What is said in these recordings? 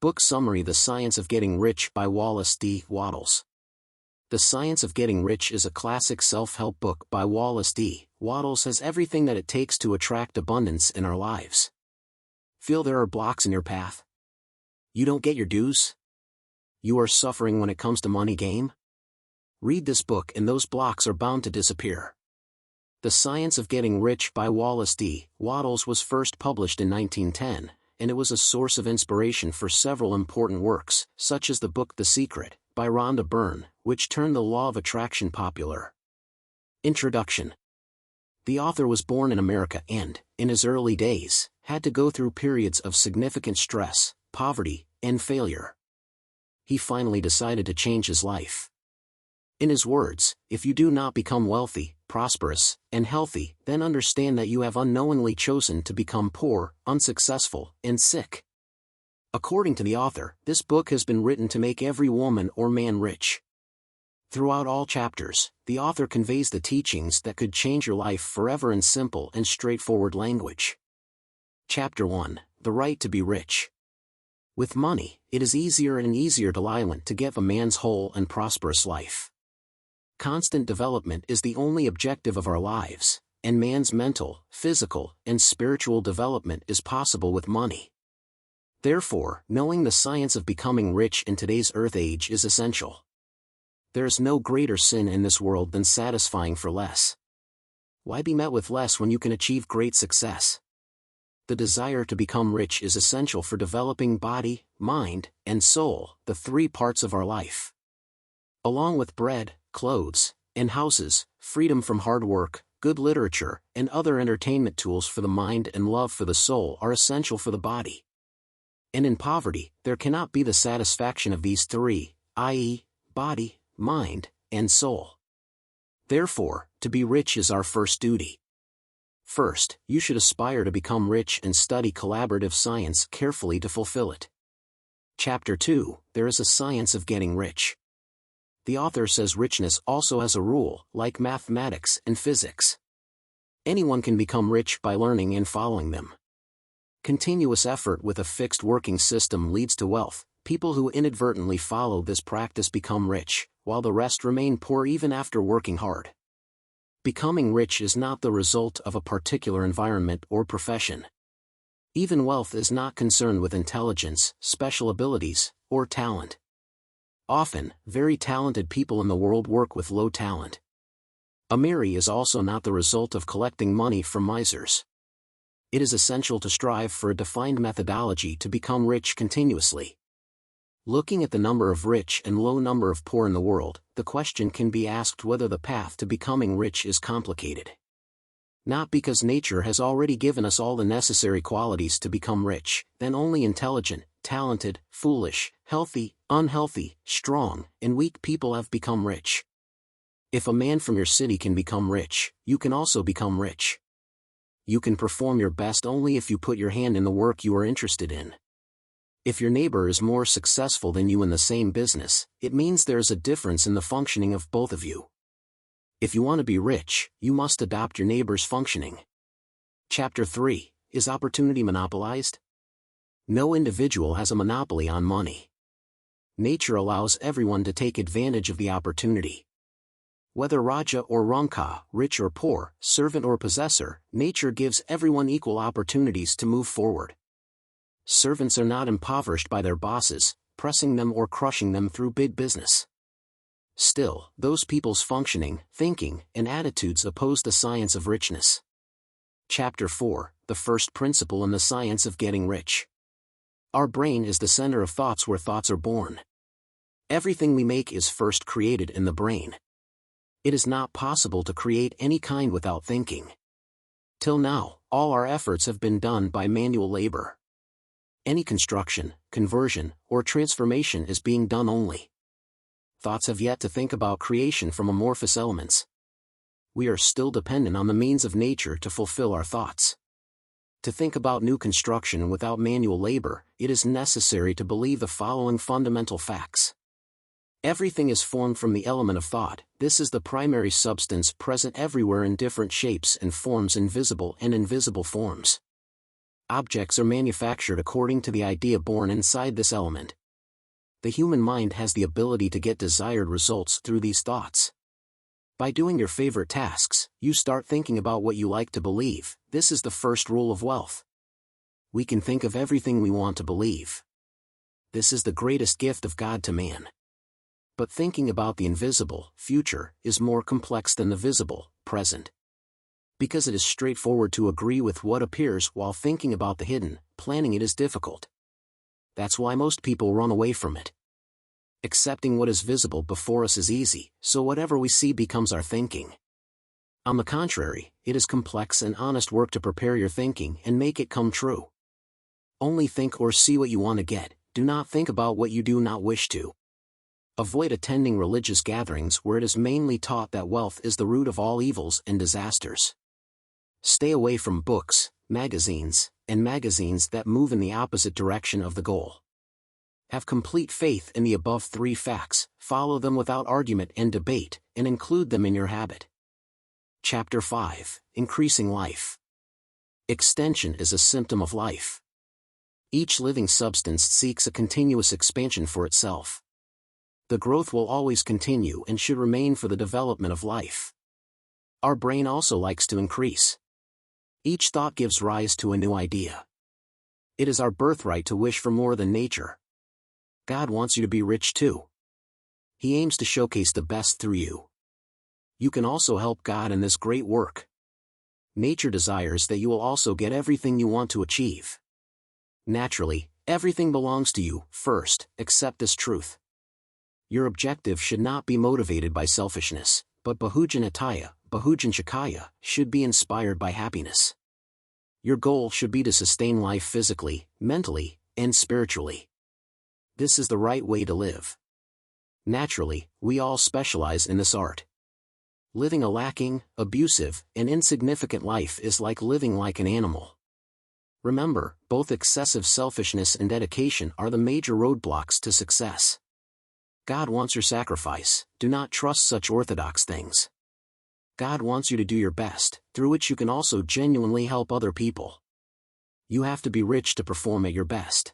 Book Summary: The Science of Getting Rich by Wallace D. Wattles. The Science of Getting Rich is a classic self-help book by Wallace D. Wattles has everything that it takes to attract abundance in our lives. Feel there are blocks in your path? You don't get your dues? You are suffering when it comes to money game? Read this book and those blocks are bound to disappear. The Science of Getting Rich by Wallace D. Wattles was first published in 1910, and it was a source of inspiration for several important works, such as the book The Secret, by Rhonda Byrne, which turned the law of attraction popular. Introduction. The author was born in America and, in his early days, had to go through periods of significant stress, poverty, and failure. He finally decided to change his life. In his words, "If you do not become wealthy, prosperous, and healthy, then understand that you have unknowingly chosen to become poor, unsuccessful, and sick." According to the author, this book has been written to make every woman or man rich. Throughout all chapters, the author conveys the teachings that could change your life forever in simple and straightforward language. Chapter 1: The Right to be Rich. With money, it is easier and easier to get a man's whole and prosperous life. Constant development is the only objective of our lives, and man's mental, physical, and spiritual development is possible with money. Therefore, knowing the science of becoming rich in today's earth age is essential. There is no greater sin in this world than satisfying for less. Why be met with less when you can achieve great success? The desire to become rich is essential for developing body, mind, and soul, the three parts of our life. Along with bread, clothes, and houses, freedom from hard work, good literature, and other entertainment tools for the mind and love for the soul are essential for the body. And in poverty, there cannot be the satisfaction of these three, i.e., body, mind, and soul. Therefore, to be rich is our first duty. First, you should aspire to become rich and study collaborative science carefully to fulfill it. Chapter 2: There is a Science of Getting Rich. The author says richness also has a rule, like mathematics and physics. Anyone can become rich by learning and following them. Continuous effort with a fixed working system leads to wealth. People who inadvertently follow this practice become rich, while the rest remain poor even after working hard. Becoming rich is not the result of a particular environment or profession. Even wealth is not concerned with intelligence, special abilities, or talent. Often, very talented people in the world work with low talent. Amiri is also not the result of collecting money from misers. It is essential to strive for a defined methodology to become rich continuously. Looking at the number of rich and low number of poor in the world, the question can be asked whether the path to becoming rich is complicated. Not because nature has already given us all the necessary qualities to become rich, then only intelligent, talented, foolish, healthy, unhealthy, strong, and weak people have become rich. If a man from your city can become rich, you can also become rich. You can perform your best only if you put your hand in the work you are interested in. If your neighbor is more successful than you in the same business, it means there is a difference in the functioning of both of you. If you want to be rich, you must adopt your neighbor's functioning. Chapter 3: Is opportunity monopolized? No individual has a monopoly on money. Nature allows everyone to take advantage of the opportunity. Whether Raja or Ranka, rich or poor, servant or possessor, nature gives everyone equal opportunities to move forward. Servants are not impoverished by their bosses, pressing them or crushing them through big business. Still, those people's functioning, thinking, and attitudes oppose the science of richness. Chapter 4: The First Principle in the Science of Getting Rich. Our brain is the center of thoughts where thoughts are born. Everything we make is first created in the brain. It is not possible to create any kind without thinking. Till now, all our efforts have been done by manual labor. Any construction, conversion, or transformation is being done only. Thoughts have yet to think about creation from amorphous elements. We are still dependent on the means of nature to fulfill our thoughts. To think about new construction without manual labor, it is necessary to believe the following fundamental facts. Everything is formed from the element of thought. This is the primary substance present everywhere in different shapes and forms in visible and invisible forms. Objects are manufactured according to the idea born inside this element. The human mind has the ability to get desired results through these thoughts. By doing your favorite tasks, you start thinking about what you like to believe. This is the first rule of wealth. We can think of everything we want to believe. This is the greatest gift of God to man. But thinking about the invisible, future, is more complex than the visible, present. Because it is straightforward to agree with what appears while thinking about the hidden, planning it is difficult. That's why most people run away from it. Accepting what is visible before us is easy, so whatever we see becomes our thinking. On the contrary, it is complex and honest work to prepare your thinking and make it come true. Only think or see what you want to get, do not think about what you do not wish to. Avoid attending religious gatherings where it is mainly taught that wealth is the root of all evils and disasters. Stay away from books, magazines that move in the opposite direction of the goal. Have complete faith in the above 3 facts, follow them without argument and debate, and include them in your habit. Chapter 5, Increasing Life. Extension is a symptom of life. Each living substance seeks a continuous expansion for itself. The growth will always continue and should remain for the development of life. Our brain also likes to increase. Each thought gives rise to a new idea. It is our birthright to wish for more than nature. God wants you to be rich too. He aims to showcase the best through you. You can also help God in this great work. Nature desires that you will also get everything you want to achieve. Naturally, everything belongs to you. First, accept this truth. Your objective should not be motivated by selfishness, but Bahujanataya, Bahujanshakaya, should be inspired by happiness. Your goal should be to sustain life physically, mentally, and spiritually. This is the right way to live. Naturally, we all specialize in this art. Living a lacking, abusive, and insignificant life is like living like an animal. Remember, both excessive selfishness and dedication are the major roadblocks to success. God wants your sacrifice, do not trust such orthodox things. God wants you to do your best, through which you can also genuinely help other people. You have to be rich to perform at your best.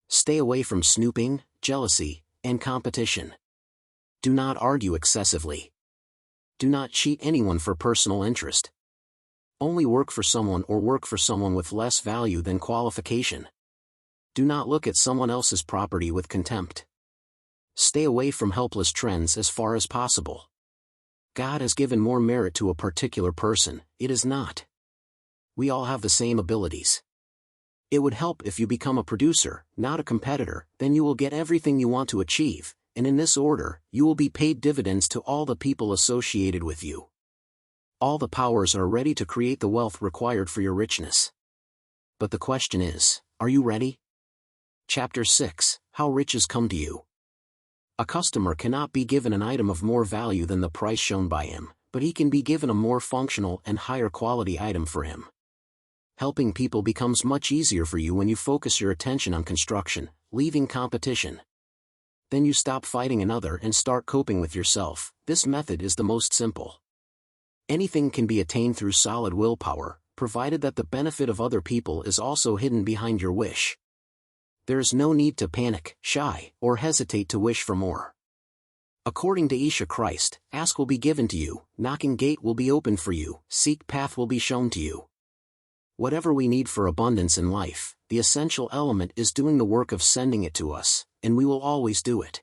Stay away from snooping, jealousy, and competition. Do not argue excessively. Do not cheat anyone for personal interest. Only work for someone or work for someone with less value than qualification. Do not look at someone else's property with contempt. Stay away from helpless trends as far as possible. God has given more merit to a particular person, it is not. We all have the same abilities. It would help if you become a producer, not a competitor, then you will get everything you want to achieve, and in this order, you will be paid dividends to all the people associated with you. All the powers are ready to create the wealth required for your richness. But the question is, are you ready? Chapter 6, How Riches Come to You. A customer cannot be given an item of more value than the price shown by him, but he can be given a more functional and higher quality item for him. Helping people becomes much easier for you when you focus your attention on construction, leaving competition. Then you stop fighting another and start coping with yourself. This method is the most simple. Anything can be attained through solid willpower, provided that the benefit of other people is also hidden behind your wish. There is no need to panic, shy, or hesitate to wish for more. According to Isha Christ, ask will be given to you, knocking gate will be opened for you, seek path will be shown to you. Whatever we need for abundance in life, the essential element is doing the work of sending it to us, and we will always do it.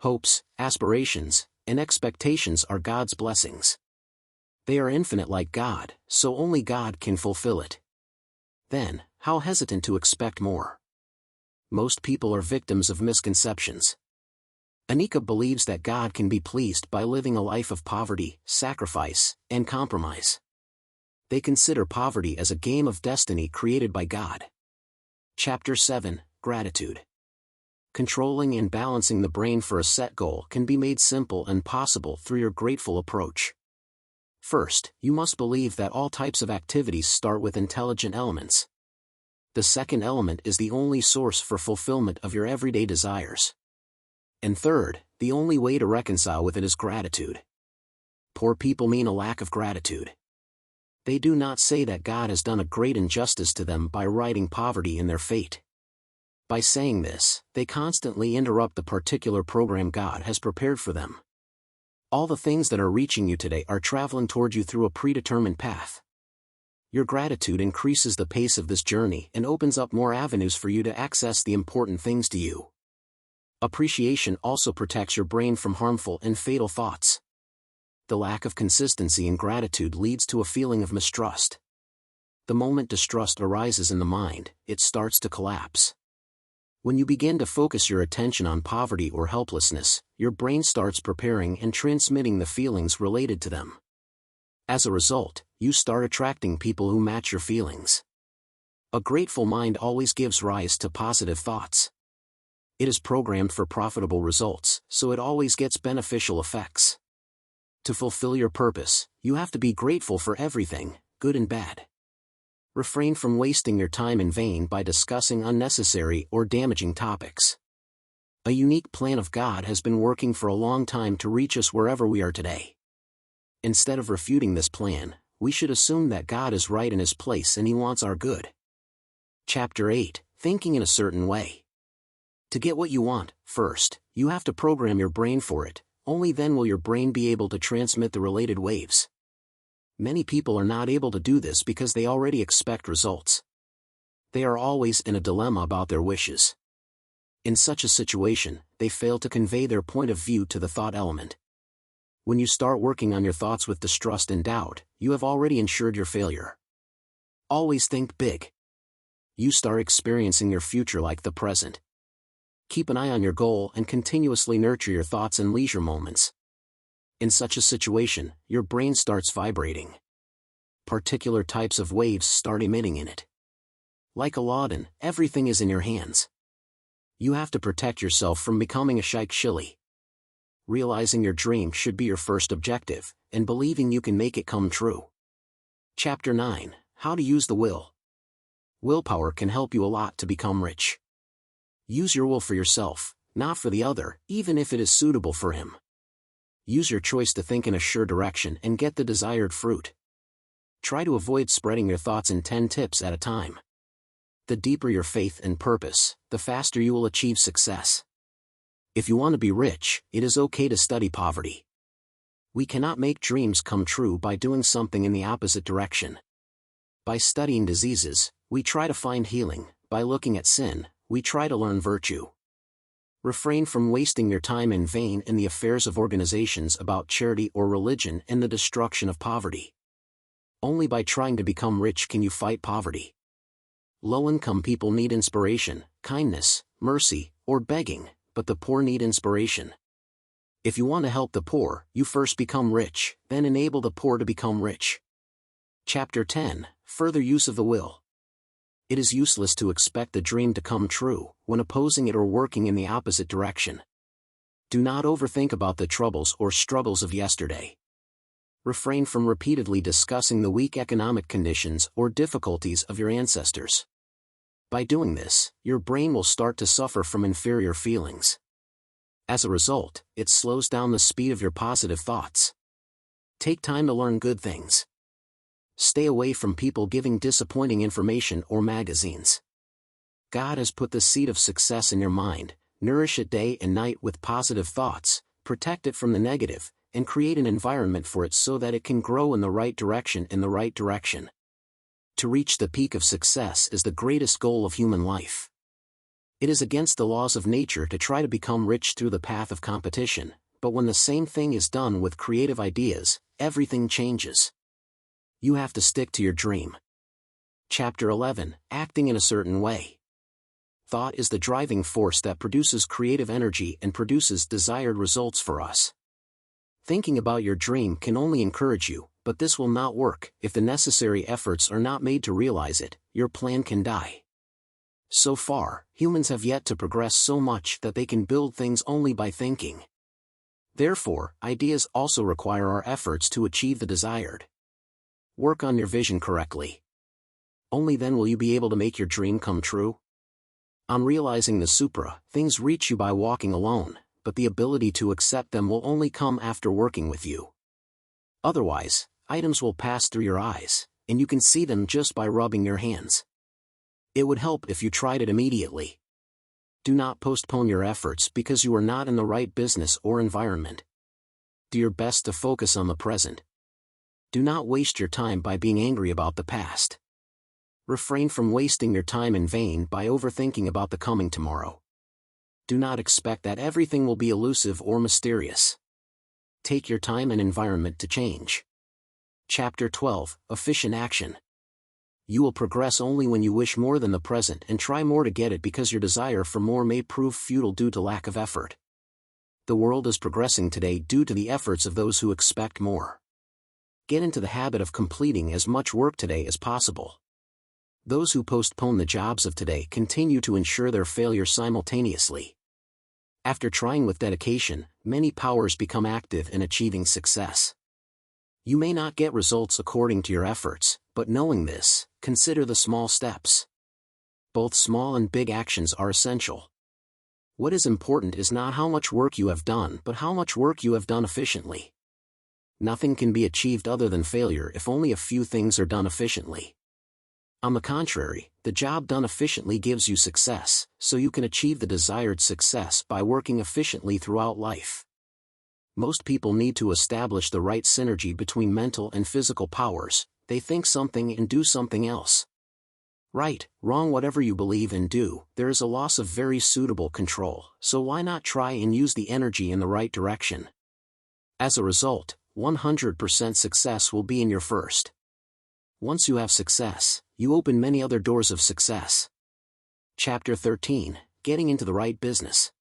Hopes, aspirations, and expectations are God's blessings. They are infinite like God, so only God can fulfill it. Then, how hesitant to expect more? Most people are victims of misconceptions. Anika believes that God can be pleased by living a life of poverty, sacrifice, and compromise. They consider poverty as a game of destiny created by God. Chapter 7, Gratitude. Controlling and balancing the brain for a set goal can be made simple and possible through your grateful approach. First, you must believe that all types of activities start with intelligent elements. The second element is the only source for fulfillment of your everyday desires. And third, the only way to reconcile with it is gratitude. Poor people mean a lack of gratitude. They do not say that God has done a great injustice to them by writing poverty in their fate. By saying this, they constantly interrupt the particular program God has prepared for them. All the things that are reaching you today are traveling toward you through a predetermined path. Your gratitude increases the pace of this journey and opens up more avenues for you to access the important things to you. Appreciation also protects your brain from harmful and fatal thoughts. The lack of consistency in gratitude leads to a feeling of mistrust. The moment distrust arises in the mind, it starts to collapse. When you begin to focus your attention on poverty or helplessness, your brain starts preparing and transmitting the feelings related to them. As a result, you start attracting people who match your feelings. A grateful mind always gives rise to positive thoughts. It is programmed for profitable results, so it always gets beneficial effects. To fulfill your purpose, you have to be grateful for everything, good and bad. Refrain from wasting your time in vain by discussing unnecessary or damaging topics. A unique plan of God has been working for a long time to reach us wherever we are today. Instead of refuting this plan, we should assume that God is right in His place and He wants our good. Chapter 8, Thinking in a Certain Way. To get what you want, first, you have to program your brain for it, only then will your brain be able to transmit the related waves. Many people are not able to do this because they already expect results. They are always in a dilemma about their wishes. In such a situation, they fail to convey their point of view to the thought element. When you start working on your thoughts with distrust and doubt, you have already ensured your failure. Always think big. You start experiencing your future like the present. Keep an eye on your goal and continuously nurture your thoughts in leisure moments. In such a situation, your brain starts vibrating. Particular types of waves start emitting in it. Like Aladdin, everything is in your hands. You have to protect yourself from becoming a Sheikh Shilly. Realizing your dream should be your first objective, and believing you can make it come true. Chapter 9, How to Use the Will. Willpower can help you a lot to become rich. Use your will for yourself, not for the other, even if it is suitable for him. Use your choice to think in a sure direction and get the desired fruit. Try to avoid spreading your thoughts in 10 tips at a time. The deeper your faith and purpose, the faster you will achieve success. If you want to be rich, it is okay to study poverty. We cannot make dreams come true by doing something in the opposite direction. By studying diseases, we try to find healing. By looking at sin, we try to learn virtue. Refrain from wasting your time in vain in the affairs of organizations about charity or religion and the destruction of poverty. Only by trying to become rich can you fight poverty. Low-income people need inspiration, kindness, mercy, or begging, but the poor need inspiration. If you want to help the poor, you first become rich, then enable the poor to become rich. Chapter 10, Further Use of the Will. It is useless to expect the dream to come true when opposing it or working in the opposite direction. Do not overthink about the troubles or struggles of yesterday. Refrain from repeatedly discussing the weak economic conditions or difficulties of your ancestors. By doing this, your brain will start to suffer from inferior feelings. As a result, it slows down the speed of your positive thoughts. Take time to learn good things. Stay away from people giving disappointing information or magazines. God has put the seed of success in your mind. Nourish it day and night with positive thoughts, protect it from the negative, and create an environment for it so that it can grow in the right direction. To reach the peak of success is the greatest goal of human life. It is against the laws of nature to try to become rich through the path of competition, but when the same thing is done with creative ideas, everything changes. You have to stick to your dream. Chapter 11, Acting in a Certain Way. Thought is the driving force that produces creative energy and produces desired results for us. Thinking about your dream can only encourage you, but this will not work. If the necessary efforts are not made to realize it, your plan can die. So far, humans have yet to progress so much that they can build things only by thinking. Therefore, ideas also require our efforts to achieve the desired. Work on your vision correctly. Only then will you be able to make your dream come true. On realizing the supra, things reach you by walking alone, but the ability to accept them will only come after working with you. Otherwise, items will pass through your eyes, and you can see them just by rubbing your hands. It would help if you tried it immediately. Do not postpone your efforts because you are not in the right business or environment. Do your best to focus on the present. Do not waste your time by being angry about the past. Refrain from wasting your time in vain by overthinking about the coming tomorrow. Do not expect that everything will be elusive or mysterious. Take your time and environment to change. Chapter 12, Efficient Action. You will progress only when you wish more than the present and try more to get it, because your desire for more may prove futile due to lack of effort. The world is progressing today due to the efforts of those who expect more. Get into the habit of completing as much work today as possible. Those who postpone the jobs of today continue to ensure their failure simultaneously. After trying with dedication, many powers become active in achieving success. You may not get results according to your efforts, but knowing this, consider the small steps. Both small and big actions are essential. What is important is not how much work you have done, but how much work you have done efficiently. Nothing can be achieved other than failure if only a few things are done efficiently. On the contrary, the job done efficiently gives you success, so you can achieve the desired success by working efficiently throughout life. Most people need to establish the right synergy between mental and physical powers. They think something and do something else. Right, wrong, whatever you believe and do, there is a loss of very suitable control, so why not try and use the energy in the right direction? As a result, 100% success will be in your first. Once you have success, you open many other doors of success. Chapter 13, Getting into the Right Business.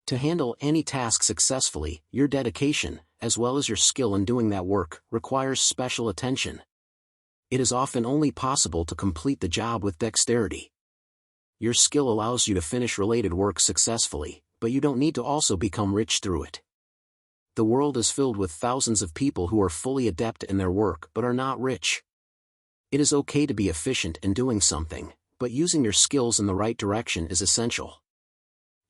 To handle any task successfully, your dedication, as well as your skill in doing that work, requires special attention. It is often only possible to complete the job with dexterity. Your skill allows you to finish related work successfully, but you don't need to also become rich through it. The world is filled with thousands of people who are fully adept in their work but are not rich. It is okay to be efficient in doing something, but using your skills in the right direction is essential.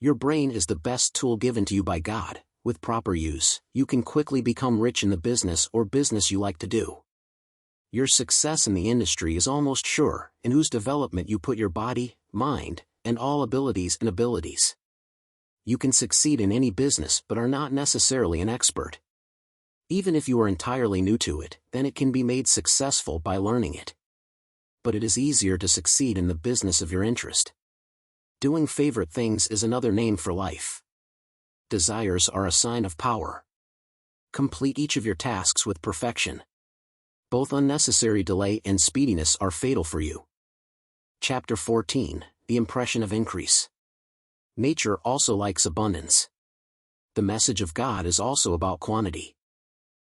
Your brain is the best tool given to you by God. With proper use, you can quickly become rich in the business or business you like to do. Your success in the industry is almost sure, in whose development you put your body, mind, and all abilities. You can succeed in any business but are not necessarily an expert. Even if you are entirely new to it, then it can be made successful by learning it. But it is easier to succeed in the business of your interest. Doing favorite things is another name for life. Desires are a sign of power. Complete each of your tasks with perfection. Both unnecessary delay and speediness are fatal for you. Chapter 14, The Impression of Increase. Nature also likes abundance. The message of God is also about quantity.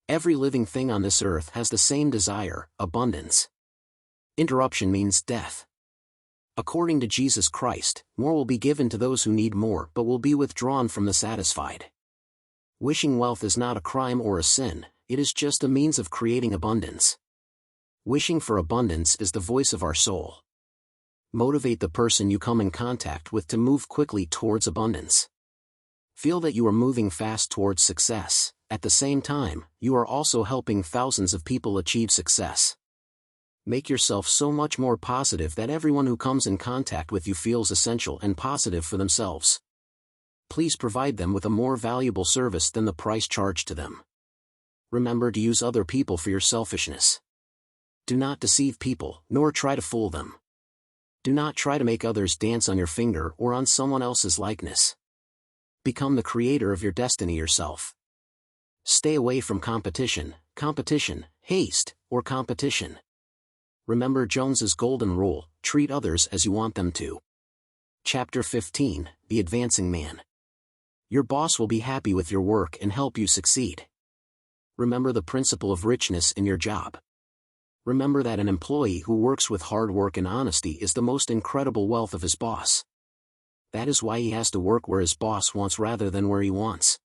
Every living thing on this earth has the same desire, abundance. Interruption means death. According to Jesus Christ, more will be given to those who need more but will be withdrawn from the satisfied. Wishing wealth is not a crime or a sin, it is just a means of creating abundance. Wishing for abundance is the voice of our soul. Motivate the person you come in contact with to move quickly towards abundance. Feel that you are moving fast towards success. At the same time, you are also helping thousands of people achieve success. Make yourself so much more positive that everyone who comes in contact with you feels essential and positive for themselves. Please provide them with a more valuable service than the price charged to them. Remember to use other people for your selfishness. Do not deceive people, nor try to fool them. Do not try to make others dance on your finger or on someone else's likeness. Become the creator of your destiny yourself. Stay away from competition, haste, or competition. Remember Jones's golden rule, treat others as you want them to. Chapter 15, The Advancing Man. Your boss will be happy with your work and help you succeed. Remember the principle of richness in your job. Remember that an employee who works with hard work and honesty is the most incredible wealth of his boss. That is why he has to work where his boss wants rather than where he wants.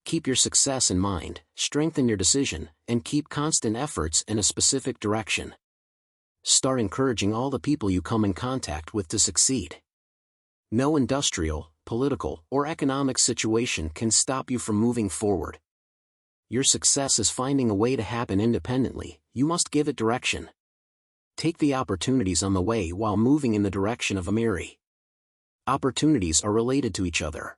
Keep your success in mind, strengthen your decision, and keep constant efforts in a specific direction. Start encouraging all the people you come in contact with to succeed. No industrial, political, or economic situation can stop you from moving forward. Your success is finding a way to happen independently, you must give it direction. Take the opportunities on the way while moving in the direction of a mirror. Opportunities are related to each other.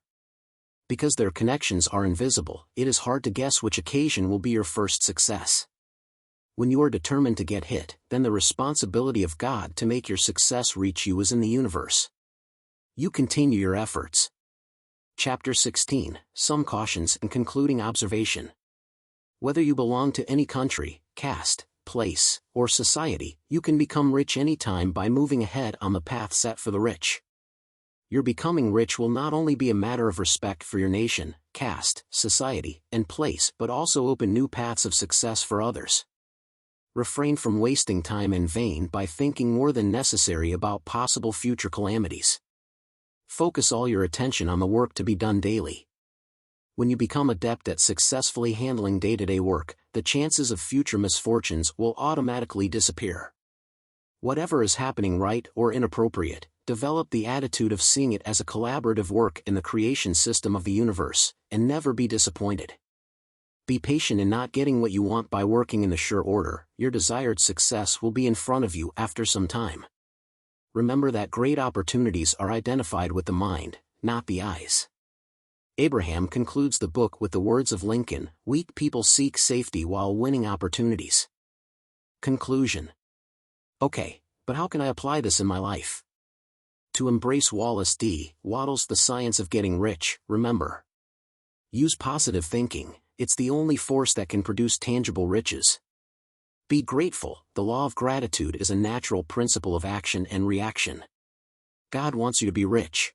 Because their connections are invisible, it is hard to guess which occasion will be your first success. When you are determined to get hit, then the responsibility of God to make your success reach you is in the universe. You continue your efforts. Chapter 16, Some Cautions and Concluding Observation. Whether you belong to any country, caste, place, or society, you can become rich anytime by moving ahead on the path set for the rich. Your becoming rich will not only be a matter of respect for your nation, caste, society, and place, but also open new paths of success for others. Refrain from wasting time in vain by thinking more than necessary about possible future calamities. Focus all your attention on the work to be done daily. When you become adept at successfully handling day-to-day work, the chances of future misfortunes will automatically disappear. Whatever is happening, right or inappropriate, develop the attitude of seeing it as a collaborative work in the creation system of the universe, and never be disappointed. Be patient in not getting what you want by working in the sure order. Your desired success will be in front of you after some time. Remember that great opportunities are identified with the mind, not the eyes. Abraham concludes the book with the words of Lincoln, "Weak people seek safety while winning opportunities." Conclusion. Okay, but how can I apply this in my life? To embrace Wallace D. Wattles' The Science of Getting Rich, remember. Use positive thinking. It's the only force that can produce tangible riches. Be grateful. The law of gratitude is a natural principle of action and reaction. God wants you to be rich.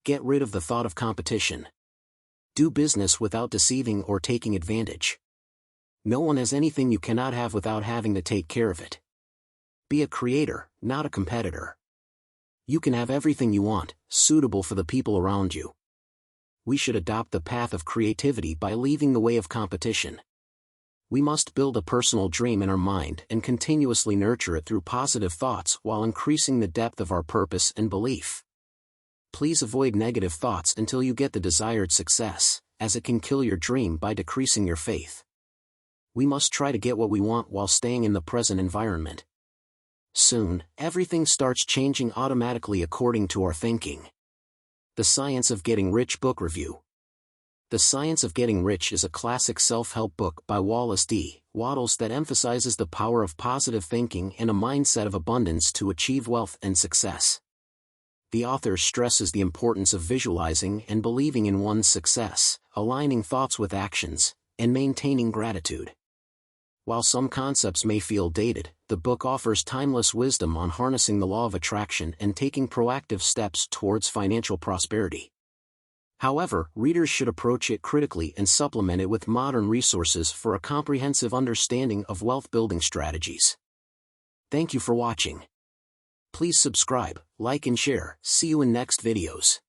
Get rid of the thought of competition. Do business without deceiving or taking advantage. No one has anything you cannot have without having to take care of it. Be a creator, not a competitor. You can have everything you want, suitable for the people around you. We should adopt the path of creativity by leaving the way of competition. We must build a personal dream in our mind and continuously nurture it through positive thoughts while increasing the depth of our purpose and belief. Please avoid negative thoughts until you get the desired success, as it can kill your dream by decreasing your faith. We must try to get what we want while staying in the present environment. Soon, everything starts changing automatically according to our thinking. The Science of Getting Rich Book Review. The Science of Getting Rich is a classic self-help book by Wallace D. Wattles that emphasizes the power of positive thinking and a mindset of abundance to achieve wealth and success. The author stresses the importance of visualizing and believing in one's success, aligning thoughts with actions, and maintaining gratitude. While some concepts may feel dated, the book offers timeless wisdom on harnessing the law of attraction and taking proactive steps towards financial prosperity. However, readers should approach it critically and supplement it with modern resources for a comprehensive understanding of wealth-building strategies. Thank you for watching. Please subscribe, like and share. See you in next videos.